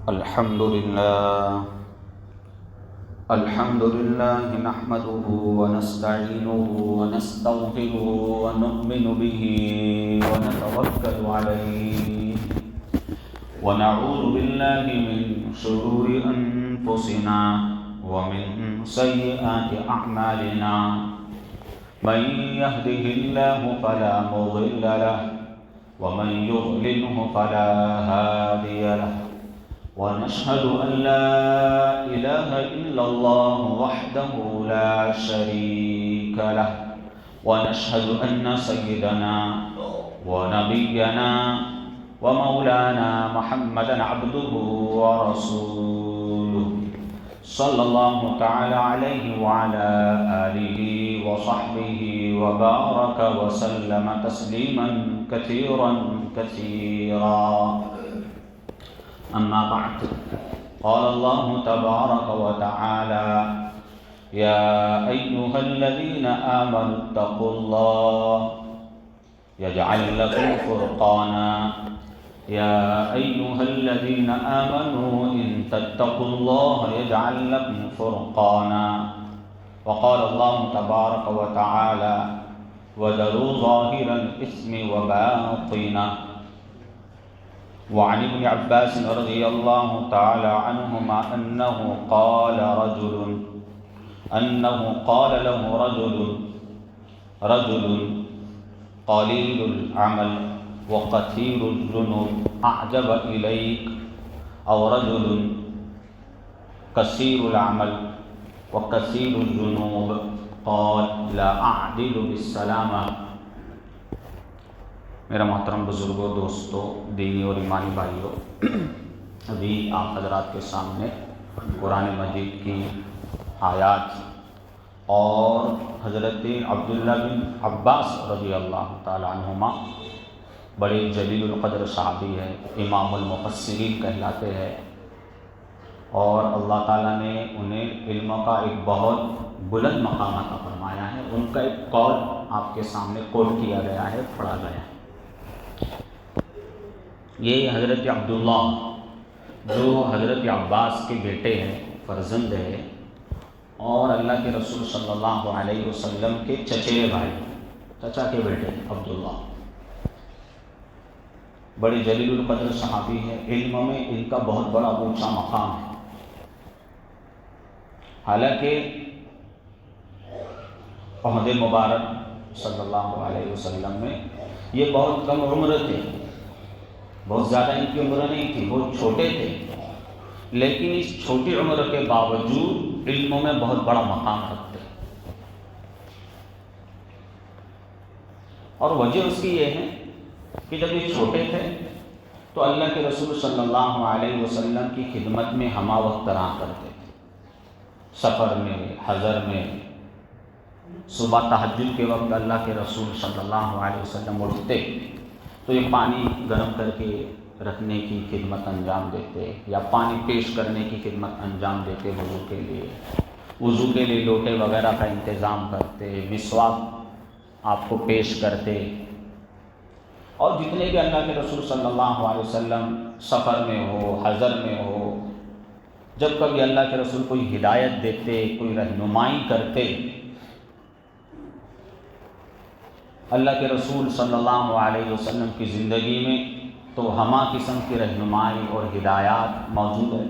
الحمد لله نحمده ونستعينه ونستغفره ونؤمن به ونتوكل عليه ونعوذ بالله من شرور أنفسنا ومن سيئات أعمالنا من يهده الله فلا مضل له ومن يضلله فلا هادي له ونشهد أن لا إله إلا الله وحده لا شريك له ونشهد أن سيدنا ونبينا ومولانا محمدا عبده ورسوله صلى الله تعالى عليه وعلى آله وصحبه وبارك وسلم تسليما كثيرا كثيرا. أما بعد قال الله تبارك وتعالى يا أيها الذين آمنوا اتقوا الله يجعل لكم فرقانا يا أيها الذين آمنوا إن تتقوا الله يجعل لكم فرقانا. وقال الله تبارك وتعالى وذروا ظاهر الإثم وباطنه. وعن ابن عباس رضي الله تعالى عنهما أنه قال له رجل قليل العمل وكثير الذنوب أعجب إليك أو رجل كثير العمل وكثير الذنوب قال لا أعدل بالسلامة. میرا محترم بزرگوں، دوستوں، دینی اور ایمانی بھائیوں، ابھی آپ حضرات کے سامنے قرآن مجید کی آیات اور حضرت عبداللہ بن عباس رضی اللہ تعالیٰ عنہما بڑے جلیل القدر صحابی ہے، امام المفسرین کہلاتے ہیں، اور اللہ تعالیٰ نے انہیں علم کا ایک بہت بلند مقام عطا فرمایا ہے. ان کا ایک قول آپ کے سامنے کوٹ کیا گیا ہے، پڑھا گیا ہے. یہ حضرت عبداللہ جو حضرت عباس کے بیٹے ہیں، فرزند ہے، اور اللہ کے رسول صلی اللہ علیہ وسلم کے چچیرے بھائی، چچا کے بیٹے عبداللہ، بڑے جلیل القدر صحابی ہیں. علم میں ان کا بہت بڑا اونچا مقام ہے. حالانکہ عہد مبارک صلی اللہ علیہ وسلم میں یہ بہت کم عمر تھے، بہت زیادہ ان کی عمر نہیں تھی، بہت چھوٹے تھے، لیکن اس چھوٹی عمر کے باوجود علموں میں بہت بڑا مقام رکھتے. اور وجہ اس کی یہ ہے کہ جب یہ چھوٹے تھے تو اللہ کے رسول صلی اللہ علیہ وسلم کی خدمت میں ہمہ وقت رہا کرتے تھے. سفر میں، حضر میں، صبح تہجد کے وقت اللہ کے رسول صلی اللہ علیہ وسلم اٹھتے تو یہ پانی گرم کر کے رکھنے کی خدمت انجام دیتے، یا پانی پیش کرنے کی خدمت انجام دیتے. وضو کے لیے لوٹے وغیرہ کا انتظام کرتے، مسواک آپ کو پیش کرتے. اور جتنے بھی اللہ کے رسول صلی اللہ علیہ وسلم سفر میں ہو، حضر میں ہو، جب کبھی اللہ کے رسول کوئی ہدایت دیتے، کوئی رہنمائی کرتے، اللہ کے رسول صلی اللہ علیہ وسلم کی زندگی میں تو ہمہ قسم کی رہنمائی اور ہدایات موجود ہے.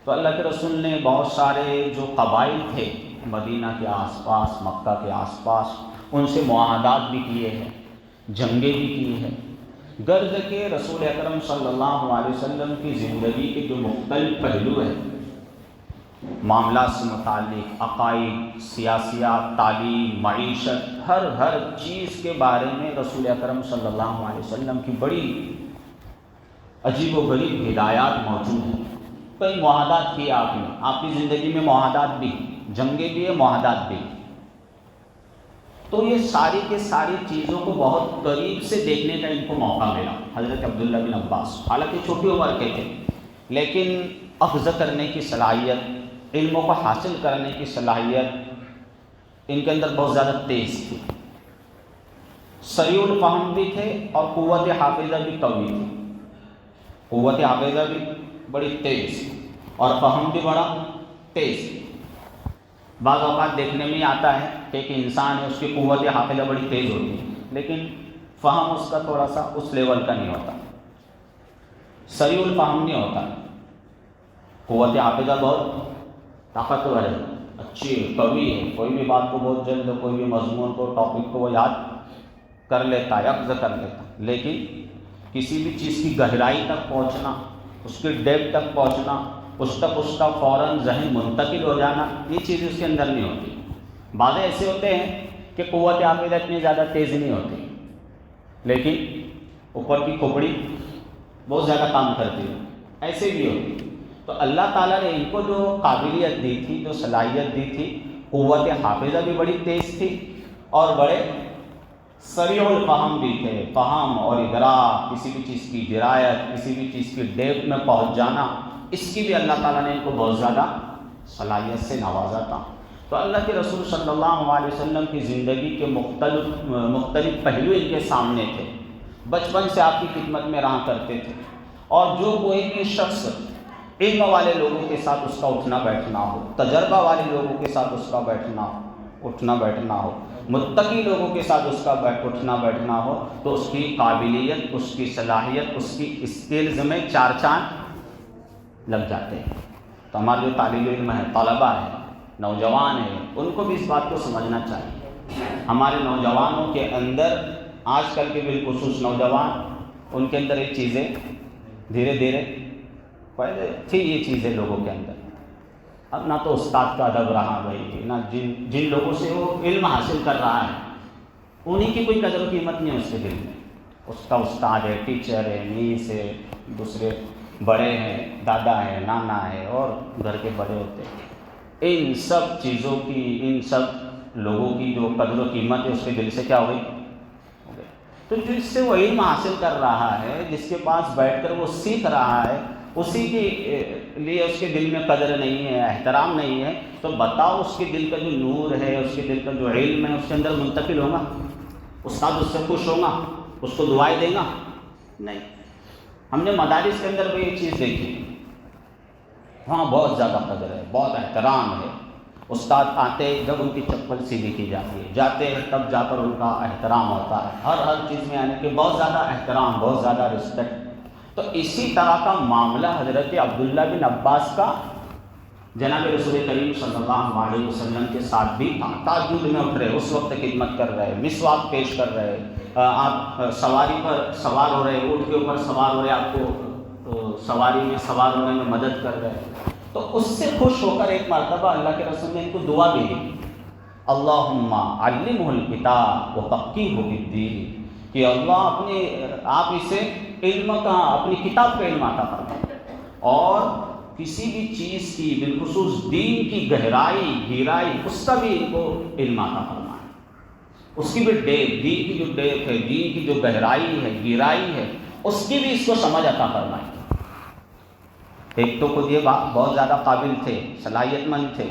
تو اللہ کے رسول نے بہت سارے جو قبائل تھے مدینہ کے آس پاس، مکہ کے آس پاس، ان سے معاہدات بھی کیے ہیں، جنگیں بھی کی ہیں، غرض کہ رسول اکرم صلی اللہ علیہ وسلم کی زندگی کے جو مختلف پہلو ہیں، معاملات سے متعلق، عقائد، سیاسیات، تعلیم، معیشت، ہر چیز کے بارے میں رسول اکرم صلی اللہ علیہ وسلم کی بڑی عجیب و غریب ہدایات موجود ہیں. کئی معاہدات کیے آپ نے، آپ کی زندگی میں معاہدات بھی، جنگیں بھی ہیں، معاہدات بھی. تو یہ ساری کے ساری چیزوں کو بہت قریب سے دیکھنے کا ان کو موقع ملا. حضرت عبداللہ بن عباس حالانکہ چھوٹی عمر کے تھے، لیکن اخذ کرنے کی صلاحیت، علموں کو حاصل کرنے کی صلاحیت ان کے اندر بہت زیادہ تیز تھی. سریع الفہم بھی تھے اور قوت حافظہ بھی قوی تھی. قوت حافظہ بھی بڑی تیز اور فہم بھی بڑا تیز۔ بعض اوقات دیکھنے میں آتا ہے کہ ایک انسان ہے، اس کی قوت حافظہ بڑی تیز ہوتی ہے، لیکن فہم اس کا تھوڑا سا اس لیول کا نہیں ہوتا، سریع الفہم نہیں ہوتا۔ قوت حافظہ بہت طاقتور ہے، اچھی ہے، قوی ہے، کوئی بھی بات کو بہت جلد، کوئی بھی مضمون کو، ٹاپک کو وہ یاد کر لیتا ہے، اخذ کر لیتا ہے، لیکن کسی بھی چیز کی گہرائی تک پہنچنا، اس کی ڈیپتھ تک پہنچنا، اس تک اس کا فوراً ذہن منتقل ہو جانا، یہ چیز اس کے اندر نہیں ہوتی۔ بعض ایسے ہوتے ہیں کہ قوت حافظہ اتنی زیادہ تیز نہیں ہوتی، لیکن اوپر کی کھوپڑی بہت زیادہ کام کرتی ہے، ایسے بھی ہوتی۔ تو اللہ تعالیٰ نے ان کو جو قابلیت دی تھی، جو صلاحیت دی تھی، قوت حافظہ بھی بڑی تیز تھی اور بڑے سریع الفہم بھی تھے۔ فہم اور ادراک، کسی بھی چیز کی درایت، کسی بھی چیز کی ڈیپتھ میں پہنچ جانا، اس کی بھی اللہ تعالیٰ نے ان کو بہت زیادہ صلاحیت سے نوازا تھا۔ تو اللہ کے رسول صلی اللہ علیہ وسلم کی زندگی کے مختلف پہلو ان کے سامنے تھے، بچپن سے آپ کی خدمت میں رہا کرتے تھے، اور جو کوئی بھی شخص علم والے لوگوں کے ساتھ اس کا اٹھنا بیٹھنا ہو، تجربہ والے لوگوں کے ساتھ اس کا اٹھنا بیٹھنا ہو، متقی لوگوں کے ساتھ اس کا اٹھنا بیٹھنا ہو، تو اس کی قابلیت، اس کی صلاحیت، اس کی اسکلز میں چار چاند لگ جاتے ہیں۔ تو ہمارے جو طالب علم ہیں، طلبہ ہیں، نوجوان ہیں، ان کو بھی اس بات کو سمجھنا چاہیے۔ ہمارے نوجوانوں کے اندر، آج کل کے بالخصوص نوجوان، ان کے اندر یہ چیزیں دھیرے دھیرے، پہلے تھی یہ چیزیں لوگوں کے اندر، اب نہ تو استاد کا ادب رہا بھائی، نہ جن لوگوں سے وہ علم حاصل کر رہا ہے انہی کی کوئی قدر و قیمت نہیں ہے اس کے دل میں۔ اس کا استاد ہے، ٹیچر ہے، میس ہے، دوسرے بڑے ہیں، دادا ہے، نانا ہے، اور گھر کے بڑے ہوتے ہیں، ان سب چیزوں کی، ان سب لوگوں کی جو قدر و قیمت ہے اس کے دل سے کیا ہو گئی؟ تو جس سے وہ علم حاصل کر رہا ہے، جس کے پاس بیٹھ کر وہ سیکھ رہا ہے، اسی کے لیے اس کے دل میں قدر نہیں ہے، احترام نہیں ہے، تو بتاؤ اس کے دل کا جو نور ہے، اس کے دل کا جو علم ہے، اس کے اندر منتقل ہوگا؟ استاد اس سے خوش ہوگا؟ اس کو دعائیں دے گا؟ نہیں۔ ہم نے مدارس کے اندر بھی یہ چیز دیکھی، وہاں بہت زیادہ قدر ہے، بہت احترام ہے۔ استاد آتے جب ان کی چپل سیدھی کی جاتی ہے، جاتے ہیں تب جا کر ان کا احترام ہوتا ہے، ہر چیز میں یعنی کہ بہت زیادہ احترام، بہت زیادہ رسپیکٹ۔ تو اسی طرح کا معاملہ حضرت عبداللہ بن عباس کا جناب رسول کریم صلی اللہ علیہ وسلم کے ساتھ بھی تھا۔ تہجد میں اٹھ رہے، اس وقت خدمت کر رہے، مسواک پیش کر رہے، آپ سواری پر سوار ہو رہے، اونٹ کے اوپر سوار ہو رہے، آپ کو سواری میں سوار ہونے میں مدد کر رہے، تو اس سے خوش ہو کر ایک مرتبہ اللہ کے رسول نے ان کو دعا بھی دی، اللہم علمہ الکتاب وفقہہ فی الدین، کہ اللہ آپ اسے علم کا، اپنی کتاب کا علم عطا فرمائیں، اور کسی بھی چیز کی، بالخصوص دین کی گہرائی اس کا بھی ان کو علم عطا فرمائیں، اس کی بھی ڈیپ، دین کی جو ڈیپ ہے، دین کی جو گہرائی ہے، گہرائی ہے، اس کی بھی اس کو سمجھ عطا فرمائیں۔ ایک تو خود یہ بہت زیادہ قابل تھے، صلاحیت مند تھے،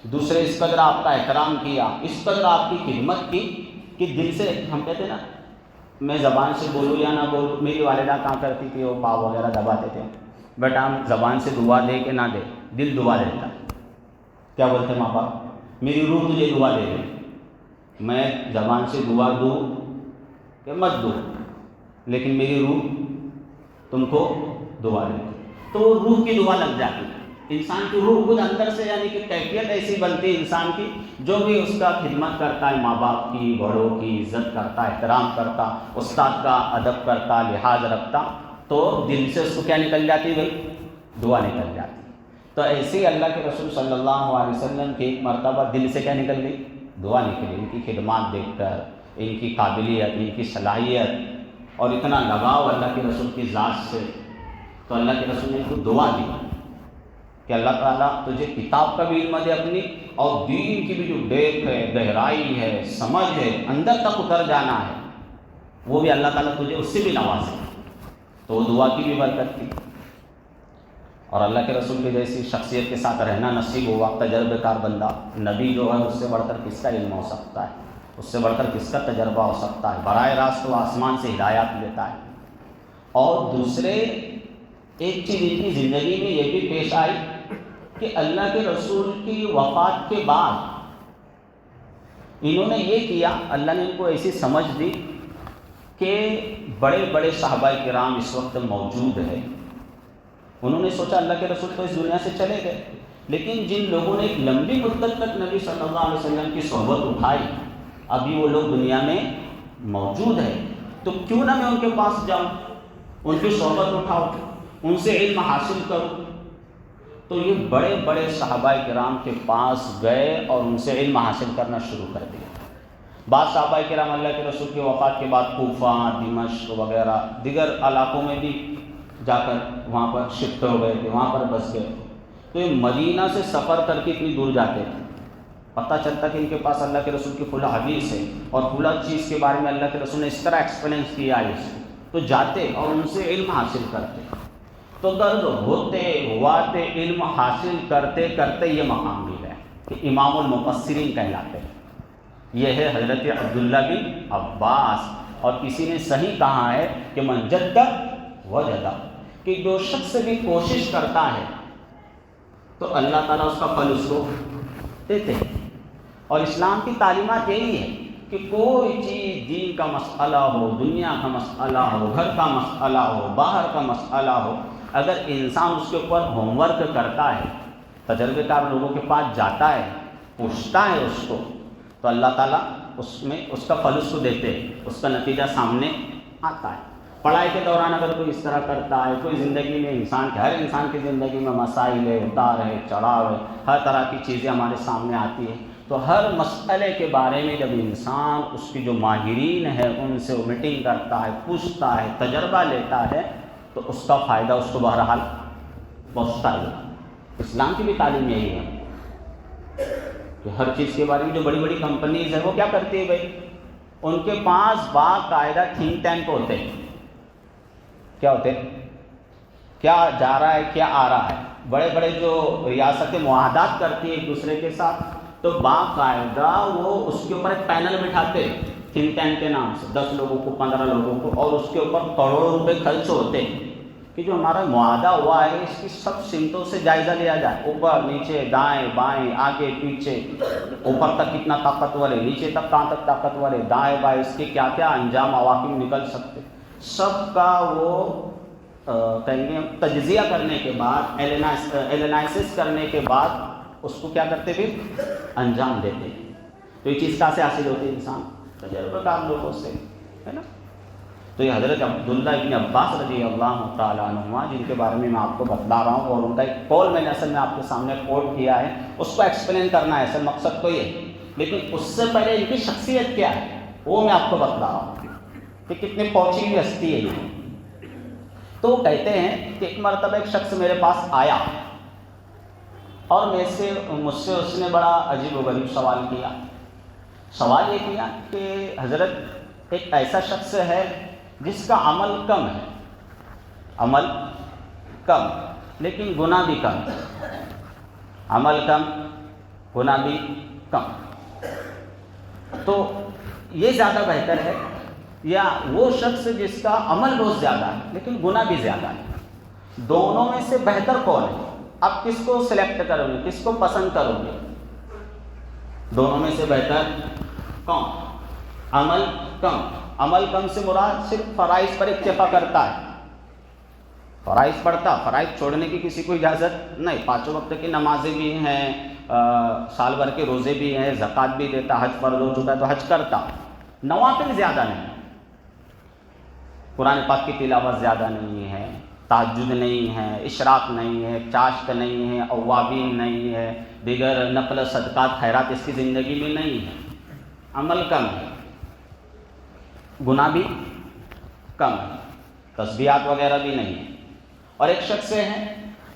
دوسرے اس قدر آپ کا احترام کیا، اس قدر آپ کی خدمت کی کہ دل سے، ہم کہتے ہیں نا، میں زبان سے بولوں یا نہ بولوں، میری والدہ کہاں کرتی تھی، وہ پاؤ وغیرہ دباتے تھے، بیٹا ہم زبان سے دعا دے کہ نہ دے، دل دعا دیتا۔ کیا بولتے ماں باپ؟ میری روح تجھے دعا دے دے، میں زبان سے دعا دوں کہ مت دوں، لیکن میری روح تم کو دعا دے، تو وہ روح کی دعا لگ جاتی ہے۔ انسان کی روح خود اندر سے، یعنی کہ کیفیت ایسی بنتی ہے انسان کی، جو بھی اس کا خدمت کرتا ہے، ماں باپ کی، بڑوں کی عزت کرتا، احترام کرتا، استاد کا ادب کرتا، لحاظ رکھتا، تو دل سے اس کو کیا نکل جاتی بھائی؟ دعا نکل جاتی۔ تو ایسے ہی اللہ کے رسول صلی اللہ علیہ وسلم کی ایک مرتبہ دل سے کیا نکل گئی؟ دعا نکلی، ان کی خدمات دیکھ کر، ان کی قابلیت، ان کی صلاحیت، اور اتنا لگاؤ اللہ کے رسول کی ذات سے، تو اللہ کے رسول نے ان کو دعا دی کہ اللہ تعالیٰ تجھے کتاب کا بھی علم دے اپنی، اور دین کی بھی جو ڈیپ ہے، گہرائی ہے، سمجھ ہے، اندر تک اتر جانا ہے، وہ بھی اللہ تعالیٰ تجھے اس سے بھی نوازے۔ تو وہ دعا کی بھی برکت تھی، اور اللہ کے رسول کی جیسی شخصیت کے ساتھ رہنا نصیب ہوا، تجربہ کار بندہ، نبی جو ہے اس سے بڑھ کر کس کا علم ہو سکتا ہے، اس سے بڑھ کر کس کا تجربہ ہو سکتا ہے، براہ راست وہ آسمان سے ہدایات لیتا ہے۔ اور دوسرے ایک چیز ان کی زندگی میں یہ بھی پیش آئی کہ اللہ کے رسول کی وفات کے بعد انہوں نے یہ کیا، اللہ نے ان کو ایسی سمجھ دی کہ بڑے بڑے صحابہ کرام اس وقت موجود ہیں. انہوں نے سوچا اللہ کے رسول تو اس دنیا سے چلے گئے، لیکن جن لوگوں نے ایک لمبی مدت تک نبی صلی اللہ علیہ وسلم کی صحبت اٹھائی، ابھی وہ لوگ دنیا میں موجود ہیں، تو کیوں نہ میں ان کے پاس جاؤں، ان کی صحبت اٹھاؤں، ان سے علم حاصل کروں. تو یہ بڑے بڑے صحابہ کرام کے پاس گئے اور ان سے علم حاصل کرنا شروع کر دیا. بعض صحابہ کرام اللہ کے رسول کی وفات کے بعد کوفہ، دمشق وغیرہ دیگر علاقوں میں بھی جا کر وہاں پر شفٹ ہو گئے تھے، وہاں پر بس گئے تھے. تو یہ مدینہ سے سفر کر کے اتنی دور جاتے تھے، پتہ چلتا کہ ان کے پاس اللہ کے رسول کی کھلا حدیث ہے اور کھلا چیز کے بارے میں اللہ کے رسول نے اس طرح ایکسپلینس کیا ہے اس کو، تو جاتے اور ان سے علم حاصل کرتے. تو درد ہوتے ہواتے علم حاصل کرتے کرتے یہ مقام بھی ہے کہ امام المفسرین کہلاتے ہیں. یہ ہے حضرت عبداللہ بن عباس. اور کسی نے صحیح کہا ہے کہ من جد وجد، کہ جو شخص بھی کوشش کرتا ہے تو اللہ تعالیٰ اس کا پھل اس کو دیتے ہیں. اور اسلام کی تعلیمات یہی ہے کہ کوئی چیز دین کا مسئلہ ہو، دنیا کا مسئلہ ہو، گھر کا مسئلہ ہو، باہر کا مسئلہ ہو، اگر انسان اس کے اوپر ہوم ورک کرتا ہے، تجربے کار لوگوں کے پاس جاتا ہے، پوچھتا ہے اس کو، تو اللہ تعالیٰ اس میں اس کا پھل اس کو دیتے ہیں، اس کا نتیجہ سامنے آتا ہے. پڑھائی کے دوران اگر کوئی اس طرح کرتا ہے، کوئی زندگی میں ہر انسان کی زندگی میں مسائل ہے، اتار ہے، چڑھاؤ ہے، ہر طرح کی چیزیں ہمارے سامنے آتی ہیں، تو ہر مسئلے کے بارے میں جب انسان اس کی جو ماہرین ہے ان سے وہ میٹنگ کرتا ہے، پوچھتا ہے، تجربہ لیتا ہے، تو اس کا فائدہ اس کو بہرحال پہنچتا ہے. اسلام کی بھی تعلیم یہی ہے کہ ہر چیز کے بارے میں جو بڑی بڑی کمپنیز ہیں وہ کیا کرتی ہے بھائی، ان کے پاس باقاعدہ تھنک ٹینک ہوتے ہیں. کیا ہوتے ہیں؟ کیا جا رہا ہے، کیا آ رہا ہے. بڑے بڑے جو ریاستیں معاہدات کرتی ہیں ایک دوسرے کے ساتھ، تو باقاعدہ وہ اس کے اوپر ایک پینل بٹھاتے ہیں تھنک ٹینک کے نام سے، 10 لوگوں کو، 15 لوگوں کو، اور اس کے اوپر کروڑوں روپے خرچ ہوتے ہیں کہ جو ہمارا معاہدہ ہوا ہے اس کی سب سمتوں سے جائزہ لیا جائے، اوپر نیچے دائیں بائیں آگے پیچھے، اوپر تک کتنا طاقتور ہے، نیچے تک کہاں تک طاقتور ہے، دائیں بائیں اس کے کیا کیا انجام عواقب نکل سکتے، سب کا وہ کہیں گے تجزیہ کرنے کے بعد، ایلینائسس کرنے کے بعد اس کو کیا کرتے پھر انجام دیتے ہیں. تو یہ چیز کہاں سے حاصل ہوتی ہے؟ انسان تجربہ کار لوگوں سے، ہے نا. تو یہ حضرت عبداللہ ابن عباس رضی اللہ تعالیٰ عنہما، جن کے بارے میں آپ کو بتلا رہا ہوں، اور ان کا ایک قول میں نے اصل میں آپ کے سامنے کوٹ کیا ہے، اس کو ایکسپلین کرنا ہے، اصل مقصد تو یہ. لیکن اس سے پہلے ان کی شخصیت کیا ہے وہ میں آپ کو بتلا رہا ہوں کہ کتنی پہنچی ہوئی ہستی ہے یہ. تو وہ کہتے ہیں کہ ایک مرتبہ ایک شخص میرے پاس آیا اور مجھ سے اس نے بڑا عجیب و غریب سوال کیا. سوال یہ کیا کہ حضرت ایک ایسا شخص ہے جس کا عمل کم ہے، عمل کم لیکن گناہ بھی کم، عمل کم گناہ بھی کم، تو یہ زیادہ بہتر ہے یا وہ شخص جس کا عمل بہت زیادہ ہے لیکن گناہ بھی زیادہ ہے؟ دونوں میں سے بہتر کون ہے؟ آپ کس کو سلیکٹ کرو گے، کس کو پسند کرو گے؟ دونوں میں سے بہتر کون؟ عمل کم. عمل کم سے مراد صرف فرائض پر اکتفا کرتا ہے، فرائض پڑھتا، فرائض چھوڑنے کی کسی کو اجازت نہیں، 5 وقت کی نمازیں بھی ہیں، سال بھر کے روزے بھی ہیں، زکوٰۃ بھی دیتا، حج فرض ہو چکا ہے تو حج کرتا، نوافل زیادہ نہیں، قرآن پاک کی تلاوت زیادہ نہیں ہے، تہجد نہیں ہے، اشراق نہیں ہے، چاشت نہیں ہے، اوابین نہیں ہے، دیگر نفل صدقات خیرات اس کی زندگی میں نہیں ہے. عمل کم ہے، گناہ بھی کم ہے، تسبیحات وغیرہ بھی نہیں ہے. اور ایک شخص ہے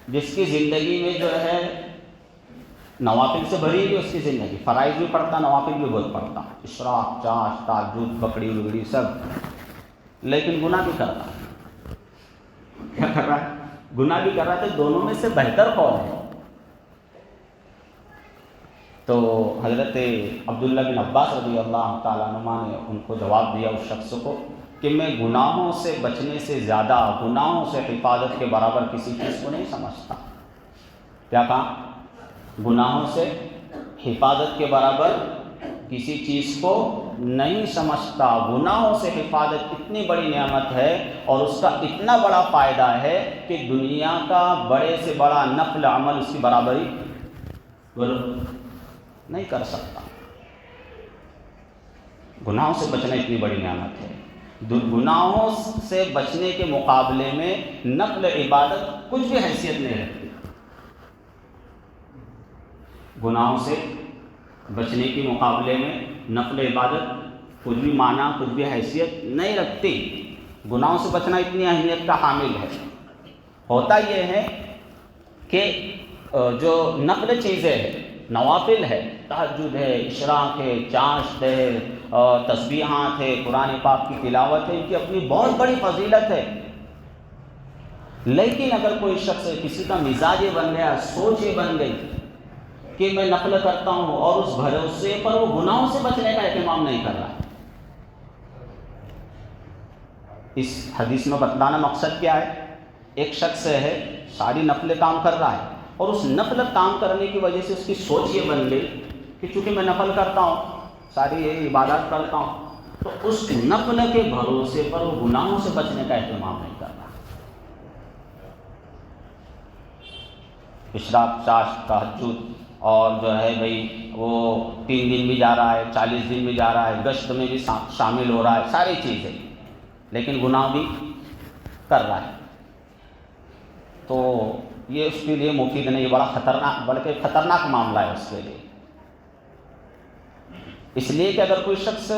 جس کی زندگی میں جو ہے نوافل سے بھری ہوئی اس کی زندگی، فرائض بھی پڑھتا، نوافل بھی بہت پڑھتا، اشراق، چاشت، تہجد، بکری وکری سب، لیکن گناہ بھی کر رہا ہے. کیا کر رہا ہے؟ گناہ بھی کر رہا ہے. تو دونوں میں سے بہتر کون ہے؟ تو حضرت عبداللہ بن عباس رضی اللہ تعالیٰ عنہ نے ان کو جواب دیا اس شخص کو کہ میں گناہوں سے بچنے سے زیادہ، گناہوں سے حفاظت کے برابر کسی چیز کو نہیں سمجھتا۔ کیا کہا؟ گناہوں سے حفاظت کے برابر کسی چیز کو نہیں سمجھتا۔ گناہوں سے حفاظت اتنی بڑی نعمت ہے اور اس کا اتنا بڑا فائدہ ہے کہ دنیا کا بڑے سے بڑا نفل عمل اس کی برابری نہیں کر سکتا۔ گناہوں سے بچنا اتنی بڑی نعمت ہے، گناہوں سے بچنے کے مقابلے میں نفل عبادت کچھ بھی حیثیت نہیں رکھتی۔ گناہوں سے بچنے کے مقابلے میں نفل عبادت کچھ بھی معنی، کچھ بھی حیثیت نہیں رکھتی۔ گناہوں سے بچنا اتنی اہمیت کا حامل ہے۔ ہوتا یہ ہے کہ جو نفل چیزیں ہیں، نوافل ہے، تہجد ہے، اشراق ہے، چاشت ہے، تسبیحات ہے، قرآن پاک کی تلاوت ہے، ان کی اپنی بہت بڑی فضیلت ہے۔ لیکن اگر کوئی شخص، کسی کا مزاج یہ بن گیا، سوچ یہ بن گئی کہ میں نفل کرتا ہوں اور اس بھروسے پر وہ گناہوں سے بچنے کا اہتمام نہیں کر رہا، اس حدیث میں بتلانا مقصد کیا ہے؟ ایک شخص ہے، ساری نفل کام کر رہا ہے اور اس نفل کام کرنے کی وجہ سے اس کی سوچ یہ بن گئی کہ چونکہ میں نفل کرتا ہوں، ساری یہ عبادات کرتا ہوں، تو اس نفل کے بھروسے پر وہ گناہوں سے بچنے کا اہتمام نہیں کر رہا۔ اشراق، چاشت، تہجد اور جو ہے بھئی وہ 3 دن بھی جا رہا ہے، 40 دن بھی جا رہا ہے، گشت میں بھی شامل ہو رہا ہے، ساری چیزیں، لیکن گناہ بھی کر رہا ہے، تو یہ اس کے لیے مفید نہیں، یہ بڑا خطرناک، بلکہ خطرناک معاملہ ہے اس کے لیے۔ اس لیے کہ اگر کوئی شخص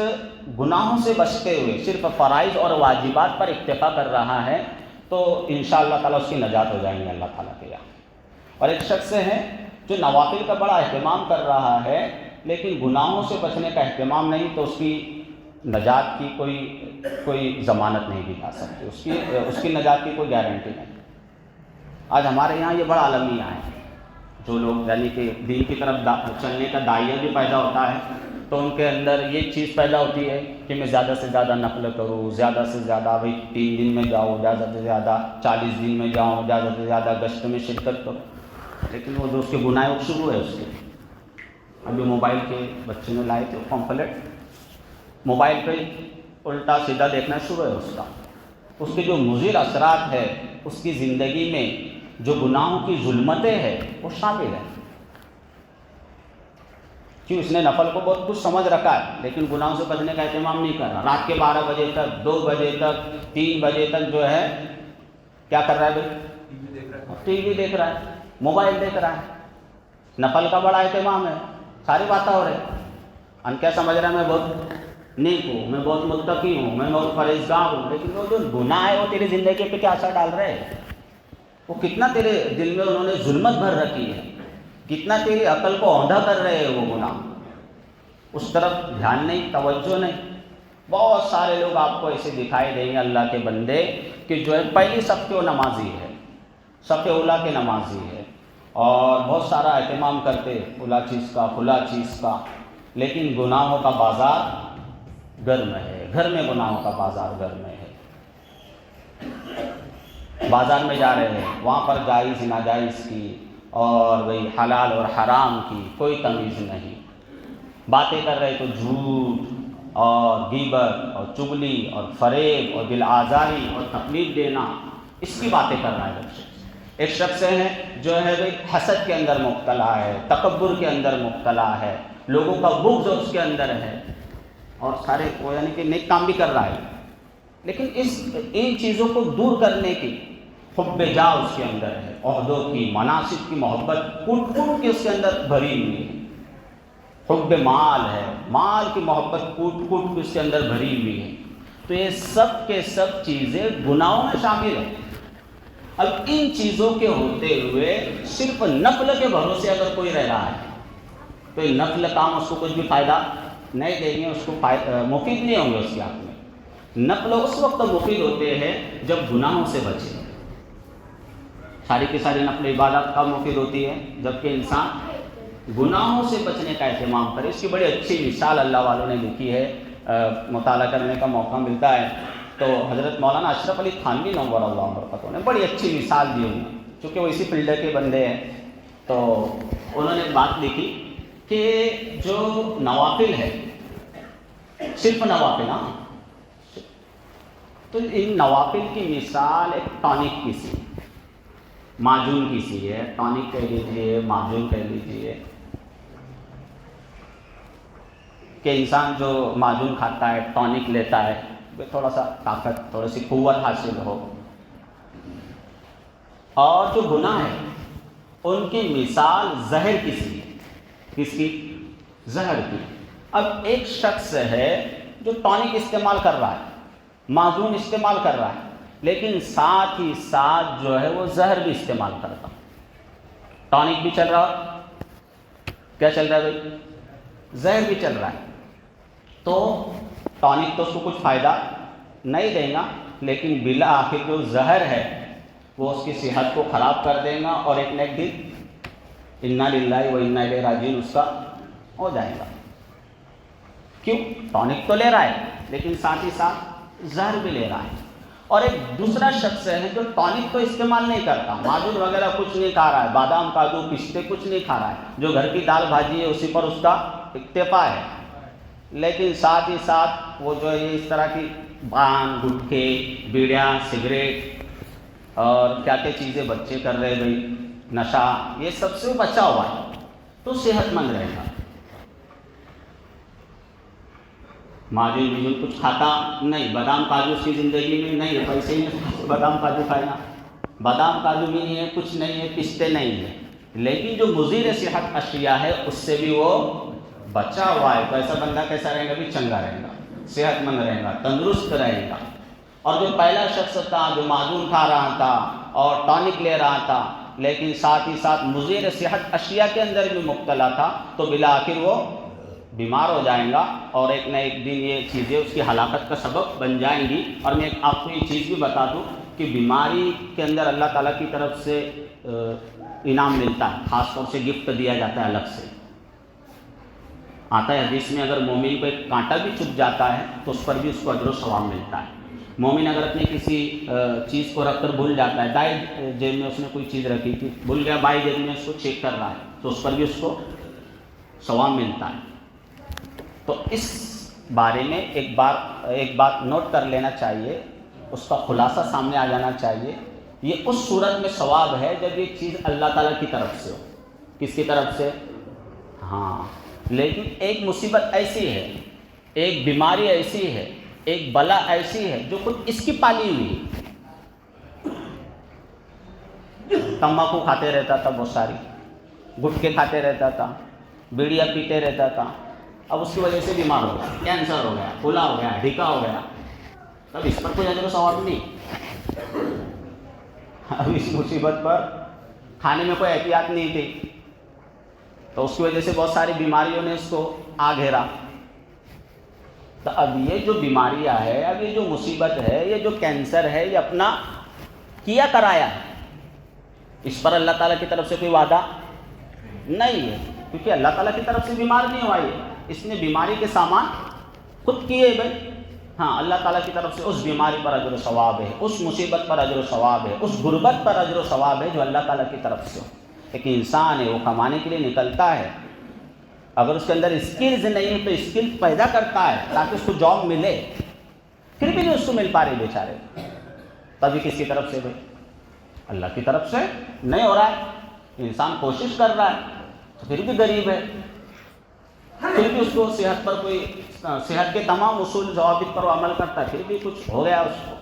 گناہوں سے بچتے ہوئے صرف فرائض اور واجبات پر اکتفا کر رہا ہے تو انشاءاللہ تعالیٰ اس کی نجات ہو جائیں گے اللہ تعالیٰ کے یہاں۔ اور ایک شخص ہے جو نوافل کا بڑا اہتمام کر رہا ہے لیکن گناہوں سے بچنے کا اہتمام نہیں، تو اس کی نجات کی کوئی ضمانت نہیں دی جا سکتی، اس کی نجات کی کوئی گارنٹی نہیں۔ آج ہمارے یہاں یہ بڑا المیہ ہے، جو لوگ یعنی کہ دین کی طرف چلنے کا داعیہ بھی پیدا ہوتا ہے تو ان کے اندر یہ چیز پیدا ہوتی ہے کہ میں زیادہ سے زیادہ نفل کروں، زیادہ سے زیادہ بھائی 3 دن میں جاؤں، زیادہ سے زیادہ 40 دن میں جاؤں، زیادہ سے زیادہ گشت میں شرکت کروں، لیکن وہ جو اس کے گناہ وہ شروع ہے اس کے۔ ابھی موبائل کے بچے نے لائے تھے پمفلٹ، موبائل پہ الٹا سیدھا دیکھنا شروع ہے اس کا، اس کے جو مضر اثرات ہے اس کی زندگی میں، جو گناہوں کی ظلمتیں ہیں وہ شامل ہیں، کہ اس نے نفل کو بہت کچھ سمجھ رکھا ہے لیکن گناہوں سے بچنے کا اہتمام نہیں کر رہا۔ رات کے 12 بجے تک، 2 بجے تک، 3 بجے تک جو ہے کیا کر رہا ہے بھائی؟ ٹی وی دیکھ رہا ہے، موبائل دیکھ رہا ہے، نفل کا بڑا اہتمام ہے، ساری باتیں ہو رہی ہیں، ان کیا سمجھ رہا ہے میں بہت نیک ہوں، میں بہت متقی ہوں، میں بہت پرہیزگار ہوں، لیکن وہ جو گناہ ہے وہ تیری زندگی پہ کیا اثر ڈال رہے ہیں، وہ کتنا تیرے دل میں انہوں نے ظلمت بھر رکھی ہے، کتنا تیری عقل کو اونڈھا کر رہے ہیں وہ گناہ، اس طرف دھیان نہیں، توجہ نہیں۔ بہت سارے لوگ آپ کو ایسے دکھائی دیں گے اللہ کے بندے کہ جو ہے پہلی صف کے وہ نمازی ہے، صف اولیٰ کے نمازی ہے اور بہت سارا اہتمام کرتے فلاں چیز کا فلاں چیز کا، لیکن گناہوں کا بازار گھر میں ہے، گھر میں گناہوں کا بازار گھر میں ہے۔ بازار میں جا رہے ہیں، وہاں پر جائز ناجائز کی اور وہی حلال اور حرام کی کوئی تمیز نہیں، باتیں کر رہے تو جھوٹ اور غیبت اور چغلی اور فریب اور دل آزاری اور تکلیف دینا، اس کی باتیں کر رہا ہے ایک شخص۔ ایک شخص ہے جو ہے بھائی حسد کے اندر مبتلا ہے، تکبر کے اندر مبتلا ہے، لوگوں کا بغض اس کے اندر ہے اور سارے وہ یعنی کہ نیک کام بھی کر رہا ہے، لیکن ان چیزوں کو دور کرنے کی حب جا اس کے اندر ہے، عہدوں کی، مناصب کی محبت کٹ کٹ کے اس کے اندر بھری ہوئی ہے، حب مال ہے، مال کی محبت کٹ کٹ کے اس کے اندر بھری ہوئی ہے، تو یہ سب کے سب چیزیں گناہوں میں شامل ہیں۔ اب ان چیزوں کے ہوتے ہوئے صرف نفل کے بھروسے اگر کوئی رہ رہا ہے تو یہ نفل کام اس کو کچھ بھی فائدہ نہیں دیں گے، اس کو مفید نہیں ہوں گے اس کے ہاتھ میں۔ نفل اس وقت مفید ہوتے ہیں جب گناہوں سے بچے، ساری کی ساری نفل عبادت کب مفید ہوتی ہے؟ جبکہ انسان گناہوں سے بچنے کا اہتمام کرے۔ اس کی بڑی اچھی مثال اللہ والوں نے لکھی ہے، مطالعہ کرنے کا موقع ملتا ہے تو حضرت مولانا اشرف علی تھانوی نور اللہ برکاتہ نے بڑی اچھی مثال دی ہوئی، چونکہ وہ اسی فیلڈ کے بندے ہیں، تو انہوں نے بات لکھی کہ جو نوافل ہے، صرف نوافل، ہاں، تو ان نوافل کی مثال ایک ٹانک کی سی، معجون کی سی ہے، ٹانک کہہ لیجیے، معجون کہہ لیجیے، کہ انسان جو معجون کھاتا ہے، ٹانک لیتا ہے، تھوڑا سا طاقت، تھوڑی سی قوت حاصل ہو، اور جو گناہ ہے ان کی مثال زہر کی سی ہے، کس کی؟ زہر کی۔ اب ایک شخص ہے جو ٹانک استعمال کر رہا ہے، معجون استعمال کر رہا ہے، لیکن ساتھ ہی ساتھ جو ہے وہ زہر بھی استعمال کرتا، ٹانک بھی چل رہا، کیا چل رہا ہے بھائی؟ زہر بھی چل رہا ہے، تو ٹانک تو اس کو کچھ فائدہ نہیں دے گا، لیکن بالآخر جو زہر ہے وہ اس کی صحت کو خراب کر دے گا، اور ایک نہ ایک دن انا للہ و انا الیہ راجعون اس کا ہو جائے گا۔ کیوں؟ ٹانک تو لے رہا ہے، لیکن ساتھ ہی ساتھ زہر بھی لے رہا ہے۔ اور ایک دوسرا شخص ہے جو ٹانک تو استعمال نہیں کرتا، معجون وغیرہ کچھ نہیں کھا رہا ہے، بادام کاجو پستے کچھ نہیں کھا رہا ہے، جو گھر کی دال بھاجی ہے اسی پر اس کا اکتفا ہے، لیکن ساتھ ہی ساتھ وہ جو ہے اس طرح کی پان، گٹکے، بیڑیاں، سگریٹ اور کیا کیا چیزیں بچے کر رہے بھائی، نشہ، یہ سب سے بچا ہوا ہے، تو صحت مند رہے گا۔ معجون بیجون کچھ کھاتا نہیں، بادام کاجو اس کی زندگی میں نہیں ہے، پیسے ہی نہیں بادام کاجو کھائے گا، بادام کاجو بھی نہیں ہے، کچھ نہیں ہے، پستے نہیں ہے، لیکن جو مضر صحت اشیاء ہے اس سے بھی وہ بچا ہوا ہے، تو ایسا بندہ کیسا رہے گا بھی؟ چنگا رہے گا، صحت مند رہے گا، تندرست رہے گا۔ اور جو پہلا شخص تھا جو معجون کھا رہا تھا اور ٹانک لے رہا تھا، لیکن ساتھ ہی ساتھ مضر صحت اشیاء کے اندر بھی مبتلا تھا، تو بالآخر وہ بیمار ہو جائیں گا، اور ایک نہ ایک دن یہ چیزیں اس کی ہلاکت کا سبب بن جائیں گی۔ اور میں آپ کو یہ چیز بھی بتا دوں کہ بیماری کے اندر اللہ تعالیٰ کی طرف سے انعام ملتا ہے، خاص طور سے گفٹ دیا جاتا ہے الگ سے، آتا ہے حدیث میں، اگر مومن کو ایک کانٹا بھی چبھ جاتا ہے تو اس پر بھی اس کو اجر و ثواب ملتا ہے۔ مومن اگر اپنی کسی چیز کو رکھ کر بھول جاتا ہے، دائیں جیب میں اس نے کوئی چیز رکھی تھی، بھول گیا، بائیں جیب میں اس کو چیک کر رہا ہے، تو اس پر بھی اس کو ثواب ملتا ہے۔ تو اس بارے میں ایک بات نوٹ کر لینا چاہیے، اس کا خلاصہ سامنے آ جانا چاہیے، یہ اس صورت میں ثواب ہے جب یہ چیز اللہ تعالیٰ کی طرف سے ہو۔ کس کی طرف سے؟ ہاں، لیکن ایک مصیبت ایسی ہے، ایک بیماری ایسی ہے، ایک بلا ایسی ہے جو خود اس کی پالی ہوئی ہے۔ تمباکو کھاتے رہتا تھا، بہت ساری گٹکے کھاتے رہتا تھا، بیڑیاں پیتے رہتا تھا، اب اس کی وجہ سے بیمار ہو گیا، کینسر ہو گیا، پھولا ہو گیا، ڈھیکا ہو گیا، تب اس پر کوئی اجر و ثواب نہیں۔ اب اس مصیبت پر کھانے میں کوئی احتیاط نہیں تھی، تو اس کی وجہ سے بہت ساری بیماریوں نے اس کو آ گھیرا۔ تو اب یہ جو بیماریاں ہے، اب یہ جو مصیبت ہے، یہ جو کینسر ہے، یہ اپنا کیا کرایا ہے، اس پر اللہ تعالیٰ کی طرف سے کوئی وعدہ نہیں ہے، کیونکہ اللہ تعالیٰ کی طرف سے بیمار نہیں ہوا، اس نے بیماری کے سامان خود کیے بھائی۔ ہاں، اللہ تعالیٰ کی طرف سے اس بیماری پر اجر و ثواب ہے، اس مصیبت پر اجر و ثواب ہے، اس غربت پر اجر و ثواب ہے جو اللہ تعالیٰ کی طرف سے ہو۔ ایک انسان ہے، وہ کمانے کے لیے نکلتا ہے، اگر اس کے اندر اسکلز نہیں ہے تو اسکل پیدا کرتا ہے تاکہ اس کو جاب ملے، پھر بھی نہیں اس کو مل پا رہی بیچارے، تبھی کس کی طرف سے بھائی؟ اللہ کی طرف سے نہیں ہو رہا ہے، انسان کوشش کر رہا ہے تو پھر بھی غریب ہے، پھر بھی اس کو صحت پر کوئی، صحت کے تمام اصول ضوابط پر وہ عمل کرتا ہے، پھر بھی کچھ ہو گیا اس کو،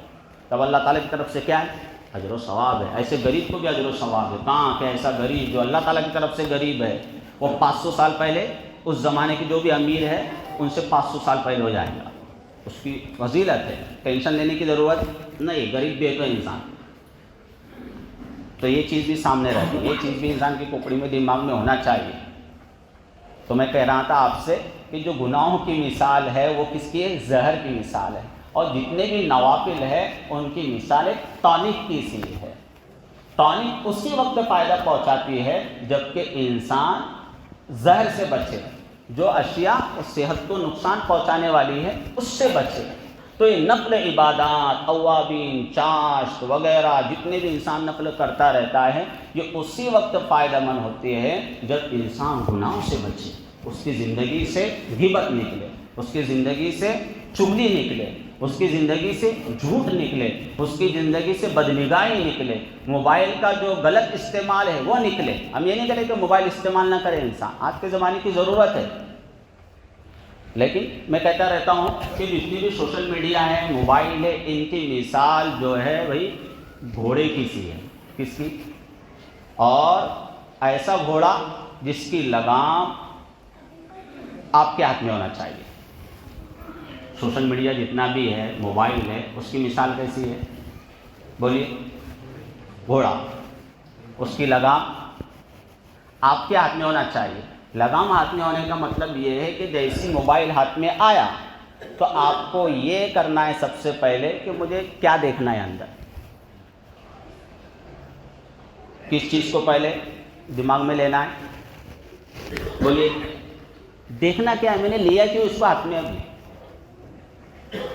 تب اللہ تعالیٰ کی طرف سے کیا ہے؟ اجر و ثواب ہے۔ ایسے غریب کو بھی اجر و ثواب ہے۔ کہاں کہ ایسا غریب جو اللہ تعالیٰ کی طرف سے غریب ہے، وہ 500 سال پہلے اس زمانے کے جو بھی امیر ہے ان سے 500 سال پہلے ہو جائے گا، اس کی فضیلت ہے، ٹینشن لینے کی ضرورت نہیں، غریب بھی ہے تو انسان، تو یہ چیز بھی سامنے رہتی ہے، یہ چیز بھی انسان کی کھوپڑی میں، دماغ میں ہونا چاہیے۔ تو میں کہہ رہا تھا آپ سے کہ جو گناہوں کی مثال ہے وہ کس کی ہے؟ زہر کی مثال ہے، اور جتنے بھی نوافل ہے ان کی مثال ایک ٹانک کی سی ہے۔ ٹانک اسی وقت فائدہ پہنچاتی ہے جبکہ انسان زہر سے بچے، جو اشیاء صحت کو نقصان پہنچانے والی ہے اس سے بچے۔ تو یہ نفل عبادات، اوابین، چاشت وغیرہ جتنے بھی انسان نفل کرتا رہتا ہے، یہ اسی وقت فائدہ مند ہوتی ہے جب انسان گناہوں سے بچے، اس کی زندگی سے غیبت نکلے، اس کی زندگی سے چغلی نکلے، اس کی زندگی سے جھوٹ نکلے، اس کی زندگی سے بدنگاہی نکلے، موبائل کا جو غلط استعمال ہے وہ نکلے۔ ہم یہ نہیں کہیں کہ موبائل استعمال نہ کرے انسان، آج کے زمانے کی ضرورت ہے، لیکن میں کہتا رہتا ہوں کہ جتنی بھی سوشل میڈیا ہے، موبائل ہے، ان کی مثال جو ہے وہی گھوڑے کی سی ہے۔ کس کی؟ اور ایسا گھوڑا جس کی لگام آپ کے ہاتھ میں ہونا چاہیے۔ سوشل میڈیا جتنا بھی ہے، موبائل ہے، اس کی مثال کیسی ہے؟ بولیے۔ گھوڑا، اس کی لگام آپ کے ہاتھ میں ہونا چاہیے۔ لگام ہاتھ میں ہونے کا مطلب یہ ہے کہ جیسی موبائل ہاتھ میں آیا تو آپ کو یہ کرنا ہے سب سے پہلے کہ مجھے کیا دیکھنا ہے اندر، کس چیز کو پہلے دماغ میں لینا ہے؟ بولیے، دیکھنا کیا ہے، میں نے لیا کیوں اس کو ہاتھ میں ابھی؟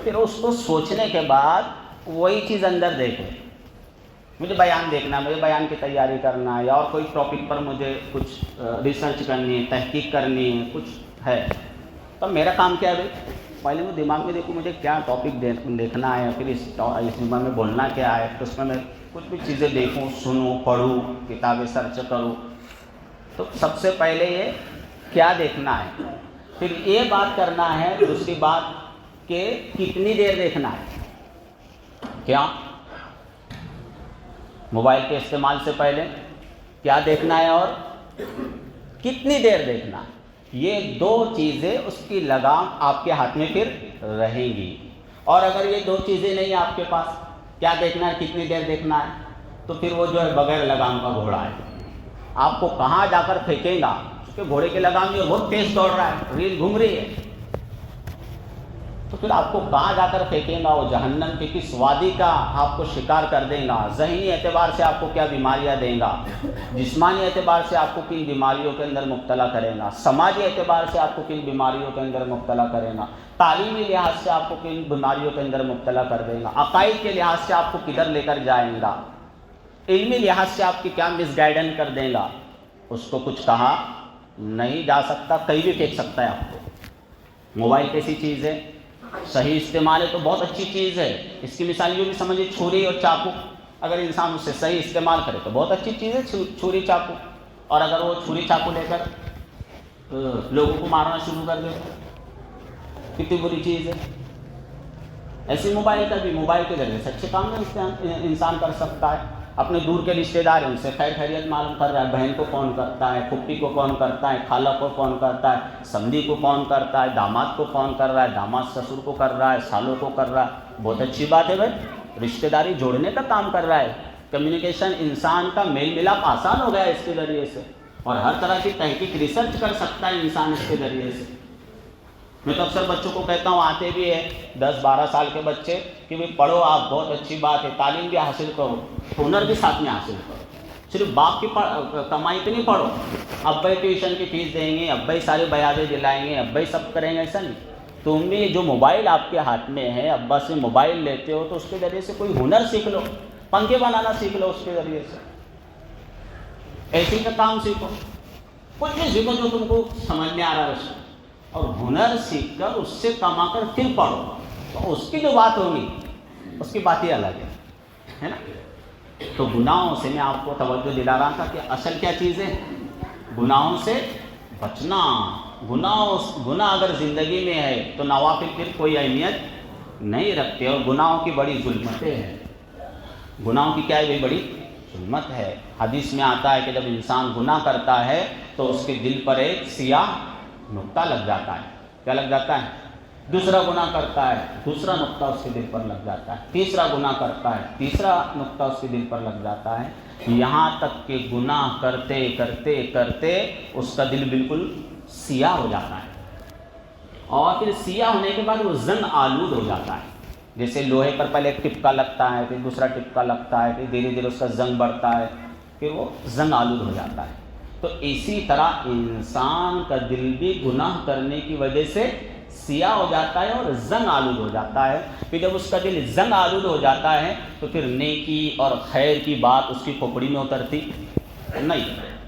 پھر اس کو سوچنے کے بعد وہی چیز اندر دیکھیں۔ مجھے بیان دیکھنا ہے، مجھے بیان کی تیاری کرنا ہے، یا اور کوئی ٹاپک پر مجھے کچھ ریسرچ کرنی ہے، تحقیق کرنی ہے، کچھ ہے، تو میرا کام کیا ہے؟ پہلے میں دماغ میں دیکھوں مجھے کیا ٹاپک دیکھنا ہے، پھر اس دماغ میں بولنا کیا ہے، تو اس میں کچھ بھی چیزیں دیکھوں، سنوں، پڑھوں، کتابیں سرچ کروں۔ تو سب سے پہلے یہ کیا دیکھنا ہے، پھر یہ بات کرنا ہے دوسری بات کہ کتنی دیر دیکھنا ہے۔ کیا موبائل کے استعمال سے پہلے کیا دیکھنا ہے اور کتنی دیر دیکھنا ہے، یہ دو چیزیں اس کی لگام آپ کے ہاتھ میں پھر رہیں گی۔ اور اگر یہ دو چیزیں نہیں آپ کے پاس، کیا دیکھنا ہے، کتنی دیر دیکھنا ہے، تو پھر وہ جو ہے بغیر لگام کا گھوڑا ہے، آپ کو کہاں جا کر پھینکے گا، کیونکہ گھوڑے کی لگام جو بہت تیز دوڑ رہا ہے، ریل گھوم رہی ہے، تو پھر آپ کو کہاں جا کر پھینکے گا، وہ جہنم کے کس وادی کا آپ کو شکار کر دے گا، ذہنی اعتبار سے آپ کو کیا بیماریاں دے گا، جسمانی اعتبار سے آپ کو کن بیماریوں کے اندر مبتلا کرے گا، سماجی اعتبار سے آپ کو کن بیماریوں کے اندر مبتلا کرے گا، تعلیمی لحاظ سے آپ کو کن بیماریوں کے اندر مبتلا کر دے گا، عقائد کے لحاظ سے آپ کو کدھر لے کر جائیں گا، علمی لحاظ سے آپ کی کیا مس گائیڈنس کر دے گا، اس کو کچھ کہا نہیں جا سکتا، کہیں بھی پھینک سکتا ہے آپ کو۔ موبائل کیسی چیز ہے، صحیح استعمال ہے تو بہت اچھی چیز ہے، اس کی مثال یوں بھی سمجھیے، چھری اور چاقو، اگر انسان اس سے صحیح استعمال کرے تو بہت اچھی چیز ہے چھری چاقو، اور اگر وہ چھری چاقو لے کر لوگوں کو مارنا شروع کر دے تو کتنی بری چیز ہے۔ ایسی موبائل کا بھی، موبائل کے ذریعے سے اچھے کام میں انسان کر سکتا ہے، اپنے دور کے رشتہ دار ہیں ان سے خیر خیریت معلوم کر رہا ہے، بہن کو فون کرتا ہے، پھپھی کو فون کرتا ہے، خالہ کو فون کرتا ہے، سمدھی کو فون کرتا ہے، داماد کو فون کر رہا ہے، داماد سسر کو کر رہا ہے، سالوں کو کر رہا ہے، بہت اچھی بات ہے بھائی، رشتہ داری جوڑنے کا کام کر رہا ہے، کمیونیکیشن انسان کا میل ملاپ آسان ہو گیا ہے اس کے ذریعے سے، اور ہر طرح کی تحقیق ریسرچ کر سکتا ہے انسان اس کے ذریعے سے۔ میں تو اکثر بچوں کو کہتا ہوں، آتے بھی ہیں 10-12 سال کے بچے کہ بھائی پڑھو، آپ بہت اچھی بات ہے، تعلیم بھی حاصل کرو، ہنر بھی ساتھ میں حاصل کرو، صرف باپ کی کمائی پہ نہیں پڑھو، ابا ٹیوشن کی فیس دیں گے، ابا سارے بیاضیں دلائیں گے، ابا سب کریں گے، ایسا نہیں، تم بھی جو موبائل آپ کے ہاتھ میں ہے، ابا سے موبائل لیتے ہو تو اس کے ذریعے سے کوئی ہنر سیکھ لو، پنکھے بنانا سیکھ لو اس کے ذریعے سے، ایسی کا کام سیکھو، کچھ بھی سیکھو جو تم کو سمجھ میں آ رہا ہے اس کو، اور ہنر سیکھ کر اس سے کما کر پھر پڑھو، تو اس کی جو بات ہوگی اس کی بات ہی الگ ہے نا۔ تو گناہوں سے میں آپ کو توجہ دلا رہا تھا کہ اصل کیا چیز ہے، گناہوں سے بچنا۔ گناہ اگر زندگی میں ہے تو نوافل پھر کوئی اہمیت نہیں رکھتے، اور گناہوں کی بڑی ظلمتیں ہیں، گناہوں کی کیا ہے، بڑی ظلمت ہے۔ حدیث میں آتا ہے کہ جب انسان گناہ کرتا ہے تو اس کے دل پر ایک سیاہ نقطہ لگ جاتا ہے، کیا لگ جاتا ہے، دوسرا گناہ کرتا ہے، دوسرا نقطہ اس کے دل پر لگ جاتا ہے، تیسرا گناہ کرتا ہے، تیسرا نقطہ اس کے دل پر لگ جاتا ہے، یہاں تک کہ گناہ کرتے کرتے کرتے اس کا دل بالکل سیاہ ہو جاتا ہے، اور پھر سیاہ ہونے کے بعد وہ زنگ آلود ہو جاتا ہے، جیسے لوہے پر پہلے ایک ٹپکا لگتا ہے، پھر دوسرا ٹپکا لگتا ہے، پھر دھیرے دھیرے اس کا زنگ بڑھتا ہے، پھر وہ زنگ آلود ہو جاتا ہے۔ تو اسی طرح انسان کا دل بھی گناہ کرنے کی وجہ سے سیاہ ہو جاتا ہے اور زنگ آلود ہو جاتا ہے۔ پھر جب اس کا دل زنگ آلود ہو جاتا ہے تو پھر نیکی اور خیر کی بات اس کی کھوپڑی میں اترتی نہیں۔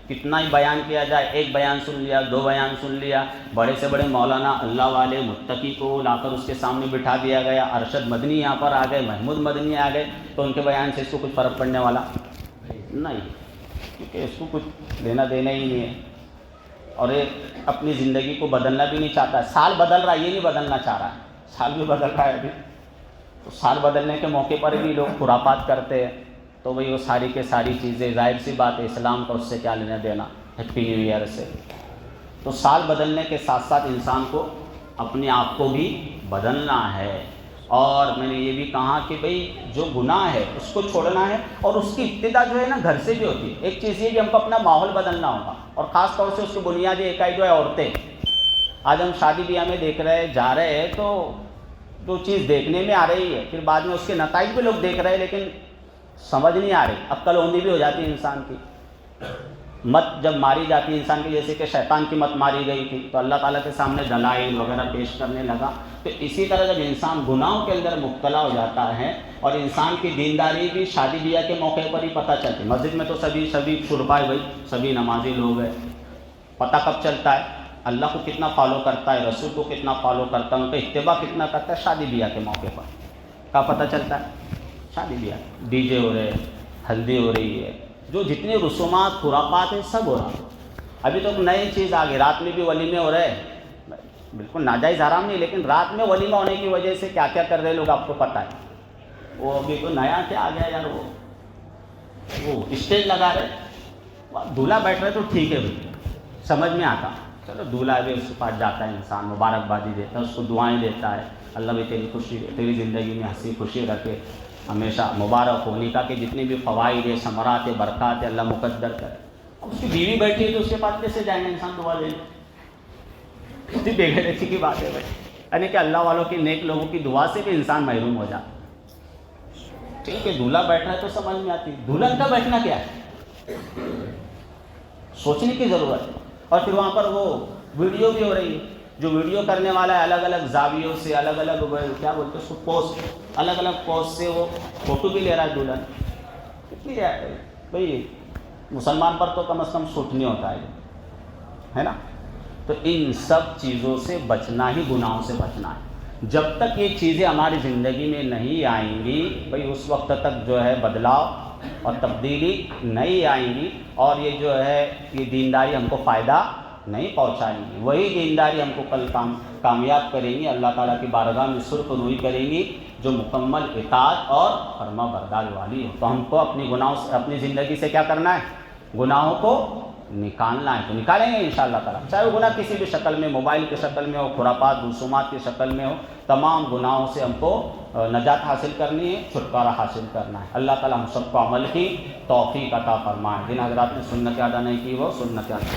کتنا ہی بیان کیا جائے، ایک بیان سن لیا، دو بیان سن لیا، بڑے سے بڑے مولانا اللہ والے متقی کو لا کر اس کے سامنے بٹھا دیا گیا، ارشد مدنی یہاں پر آ گئے، محمود مدنی آ گئے، تو ان کے بیان سے اس کو کچھ فرق پڑنے والا نہیں، کیونکہ اس کو کچھ لینا دینا ہی نہیں ہے، اور یہ اپنی زندگی کو بدلنا بھی نہیں چاہتا ہے۔ سال بدل رہا ہے، یہ نہیں بدلنا چاہ رہا ہے، سال بھی بدل رہا ہے ابھی، تو سال بدلنے کے موقع پر بھی لوگ خرافات کرتے ہیں، تو وہی وہ ساری کے ساری چیزیں، ظاہر سی بات ہے اسلام کا اس سے کیا لینا دینا، ہیپی نیو ایئر سے۔ تو سال بدلنے کے ساتھ ساتھ انسان کو اپنے آپ کو بھی بدلنا ہے، اور میں نے یہ بھی کہا کہ بھئی جو گناہ ہے اس کو چھوڑنا ہے، اور اس کی ابتدا جو ہے نا گھر سے بھی ہوتی ہے۔ ایک چیز یہ کہ ہم کو اپنا ماحول بدلنا ہوگا، اور خاص طور سے اس کی بنیادی اکائی جو ہے عورتیں۔ آج ہم شادی بیاہ میں دیکھ رہے ہیں، جا رہے ہیں، تو جو چیز دیکھنے میں آ رہی ہے، پھر بعد میں اس کے نتائج بھی لوگ دیکھ رہے ہیں، لیکن سمجھ نہیں آ رہی، عقل ہوندی بھی ہو جاتی ہے انسان کی۔ مت جب ماری جاتی ہے انسان کی، جیسے کہ شیطان کی مت ماری گئی تھی، تو اللہ تعالیٰ کے سامنے دلائل وغیرہ پیش کرنے لگا، تو اسی طرح جب انسان گناہوں کے اندر مبتلا ہو جاتا ہے، اور انسان کی دینداری بھی شادی بیاہ کے موقع پر ہی پتہ چلتی ہے۔ مسجد میں تو سبھی شربا ہے بھائی، سبھی نمازی لوگ ہیں، پتہ کب چلتا ہے اللہ کو کتنا فالو کرتا ہے، رسول کو کتنا فالو کرتا ہے، ان کا اتباع کتنا کرتا ہے، شادی بیاہ کے موقع پر کا پتہ چلتا ہے۔ شادی بیاہ ڈی جے ہو رہے، ہلدی ہو رہی ہے، جو جتنے رسومات خرافات ہیں سب ہو رہا۔ ابھی تو ایک نئی چیز آ گئی، رات میں بھی ولیمے ہو رہے، بالکل ناجائز حرام نہیں، لیکن رات میں ولیمہ ہونے کی وجہ سے کیا کیا کر رہے لوگ آپ کو پتہ ہے۔ وہ ابھی تو نیا کیا آ گیا یار، وہ اسٹیج لگا رہے، دولہا بیٹھ رہے تو ٹھیک ہے بھائی، سمجھ میں آتا، چلو دولہا بھی اس کے پاس جاتا ہے انسان، مبارکبادی دیتا ہے، اس کو دعائیں دیتا ہے، اللہ بھی تیری خوشی، تیری زندگی میں ہنسی خوشی رکھے، ہمیشہ مبارک ہو، نکاح کے جتنے بھی فوائد ہے، ثمرات ہے، برکات ہے، اللہ مقدر کرے۔ اس کی بیوی بیٹھی ہے تو اس کے پاس کیسے جائیں گے انسان دعا دینے؟ کتنی بے غیرتی کی بات ہے بھائی، یعنی کہ اللہ والوں کی، نیک لوگوں کی دعا سے بھی انسان محروم ہو جاتا۔ ٹھیک ہے دولہا بیٹھ رہا ہے تو سمجھ میں آتی، دلہن کا بیٹھنا کیا ہے، سوچنے کی ضرورت ہے۔ اور پھر وہاں پر وہ ویڈیو بھی ہو رہی ہے، جو ویڈیو کرنے والا ہے الگ الگ زاویوں سے، الگ الگ کیا بولتے ہیں اس کو، پوسٹ، الگ الگ پوسٹ سے وہ فوٹو بھی لے رہا ہے دلہن۔ کتنی بھائی مسلمان پر تو کم از کم سوٹ نہیں ہوتا ہے نا۔ تو ان سب چیزوں سے بچنا ہی، گناہوں سے بچنا ہے۔ جب تک یہ چیزیں ہماری زندگی میں نہیں آئیں گی بھائی، اس وقت تک جو ہے بدلاؤ اور تبدیلی نہیں آئیں گی، اور یہ جو ہے یہ دینداری ہم کو فائدہ نہیں پہنچائیں گی۔ وہی دینداری ہم کو کل کامیاب کریں گی، اللہ تعالیٰ کی بارگاہ میں سرخ روئی کریں گی، جو مکمل اطاعت اور فرما بردار والی ہو۔ تو ہم کو اپنی گناہوں سے، اپنی زندگی سے کیا کرنا ہے، گناہوں کو نکالنا ہے، تو نکالیں گے انشاءاللہ تعالیٰ، چاہے وہ گناہ کسی بھی شکل میں، موبائل کی شکل میں ہو، خرافات رسومات کی شکل میں ہو، تمام گناہوں سے ہم کو نجات حاصل کرنی ہے، چھٹکارا حاصل کرنا ہے۔ اللہ تعالیٰ ہم سب کو عمل کی توفیق عطا فرمائے۔ جن حضرات نے سنت ادا نہیں کی وہ سنت ادا